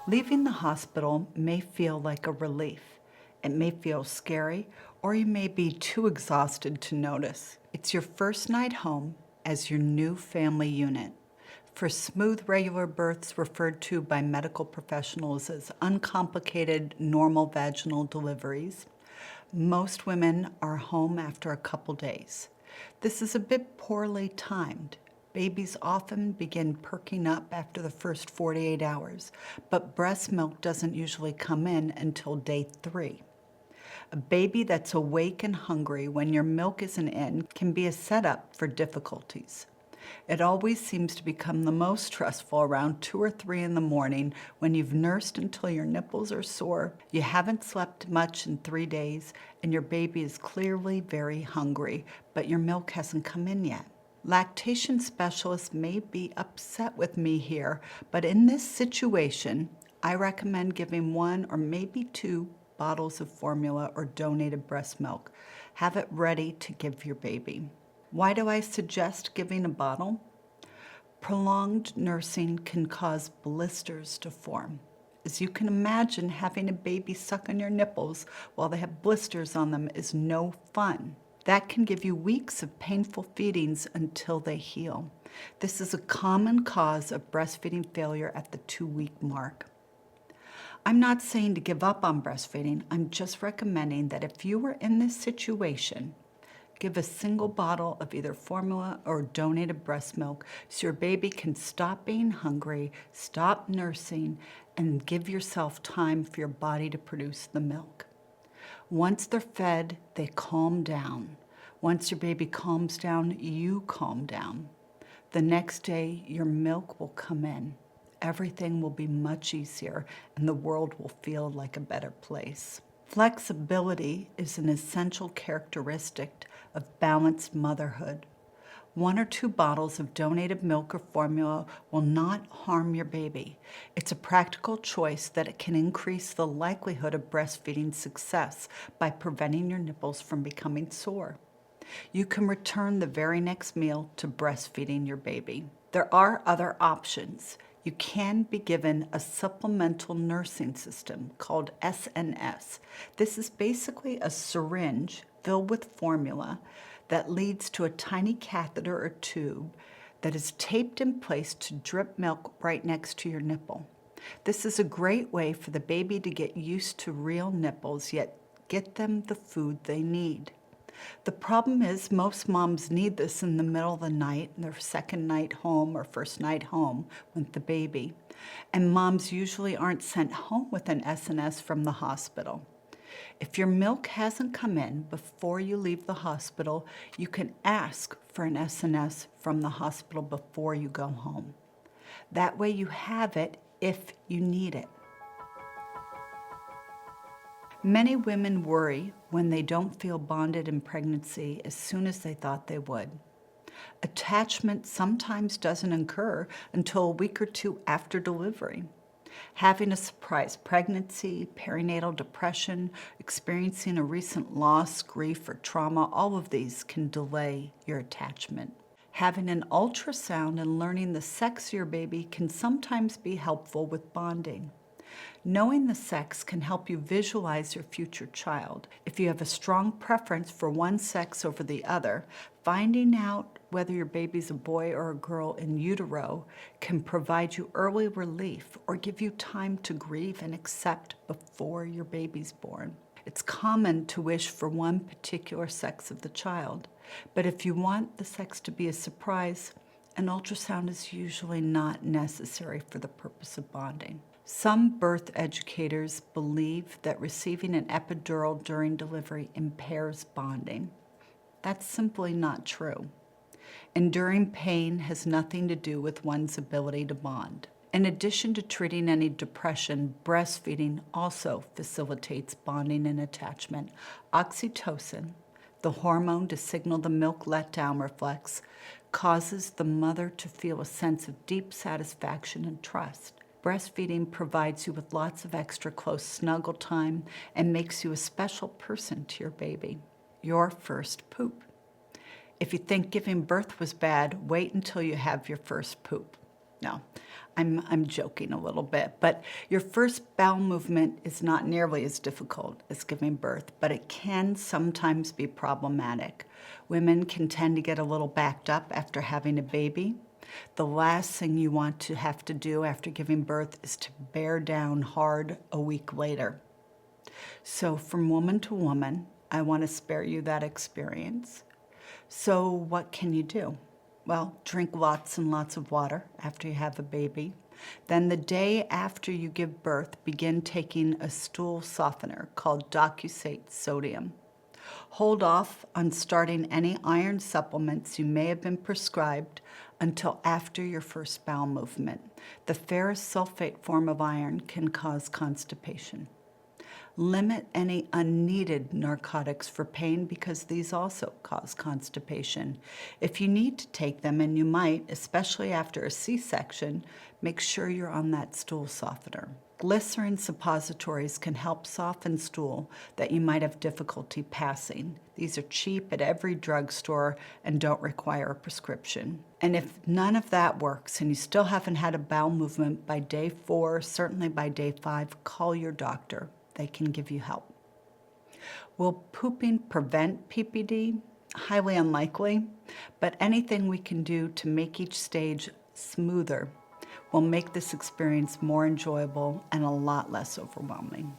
Leaving the hospital may feel like a relief. It may feel scary, or you may be too exhausted to notice. It's your first night home as your new family unit. For smooth, regular births referred to by medical professionals as uncomplicated, normal vaginal deliveries, most women are home after a couple days. This is a bit poorly timed. Babies often begin perking up after the first 48 hours, but breast milk doesn't usually come in until day 3. A baby that's awake and hungry when your milk isn't in can be a setup for difficulties. It always seems to become the most stressful around 2 or 3 in the morning when you've nursed until your nipples are sore, you haven't slept much in 3 days, and your baby is clearly very hungry, but your milk hasn't come in yet. Lactation specialists may be upset with me here, but in this situation, I recommend giving 1 or maybe 2 bottles of formula or donated breast milk. Have it ready to give your baby. Why do I suggest giving a bottle? Prolonged nursing can cause blisters to form. As you can imagine, having a baby suck on your nipples while they have blisters on them is no fun. That can give you weeks of painful feedings until they heal. This is a common cause of breastfeeding failure at the 2-week mark. I'm not saying to give up on breastfeeding. I'm just recommending that if you were in this situation, give a single bottle of either formula or donated breast milk so your baby can stop being hungry, stop nursing, and give yourself time for your body to produce the milk. Once they're fed, they calm down. Once your baby calms down, you calm down. The next day, your milk will come in. Everything will be much easier, and the world will feel like a better place. Flexibility is an essential characteristic of balanced motherhood. 1 or 2 bottles of donated milk or formula will not harm your baby. It's a practical choice that it can increase the likelihood of breastfeeding success by preventing your nipples from becoming sore. You can return the very next meal to breastfeeding your baby. There are other options. You can be given a supplemental nursing system called SNS. This is basically a syringe filled with formula that leads to a tiny catheter or tube that is taped in place to drip milk right next to your nipple. This is a great way for the baby to get used to real nipples, yet get them the food they need. The problem is most moms need this in the middle of the night, their second night home or first night home with the baby. And moms usually aren't sent home with an SNS from the hospital. If your milk hasn't come in before you leave the hospital, you can ask for an SNS from the hospital before you go home. That way you have it if you need it. Many women worry when they don't feel bonded in pregnancy as soon as they thought they would. Attachment sometimes doesn't occur until a week or 2 after delivery. Having a surprise pregnancy, perinatal depression, experiencing a recent loss, grief, or trauma, all of these can delay your attachment. Having an ultrasound and learning the sex of your baby can sometimes be helpful with bonding. Knowing the sex can help you visualize your future child. If you have a strong preference for one sex over the other, finding out whether your baby's a boy or a girl in utero can provide you early relief or give you time to grieve and accept before your baby's born. It's common to wish for one particular sex of the child, but if you want the sex to be a surprise, an ultrasound is usually not necessary for the purpose of bonding. Some birth educators believe that receiving an epidural during delivery impairs bonding. That's simply not true. Enduring pain has nothing to do with one's ability to bond. In addition to treating any depression, breastfeeding also facilitates bonding and attachment. Oxytocin, the hormone to signal the milk letdown reflex, causes the mother to feel a sense of deep satisfaction and trust. Breastfeeding provides you with lots of extra close snuggle time and makes you a special person to your baby. Your first poop. If you think giving birth was bad, wait until you have your first poop. No, I'm joking a little bit, but your first bowel movement is not nearly as difficult as giving birth, but it can sometimes be problematic. Women can tend to get a little backed up after having a baby. The last thing you want to have to do after giving birth is to bear down hard a week later. So from woman to woman, I want to spare you that experience. So what can you do? Well, drink lots and lots of water after you have a baby. Then the day after you give birth, begin taking a stool softener called docusate sodium. Hold off on starting any iron supplements you may have been prescribed until after your first bowel movement. The ferrous sulfate form of iron can cause constipation. Limit any unneeded narcotics for pain because these also cause constipation. If you need to take them, and you might, especially after a C-section, make sure you're on that stool softener. Glycerin suppositories can help soften stool that you might have difficulty passing. These are cheap at every drugstore and don't require a prescription. And if none of that works and you still haven't had a bowel movement by day 4, certainly by day 5, call your doctor. They can give you help. Will pooping prevent PPD? Highly unlikely, but anything we can do to make each stage smoother will make this experience more enjoyable and a lot less overwhelming.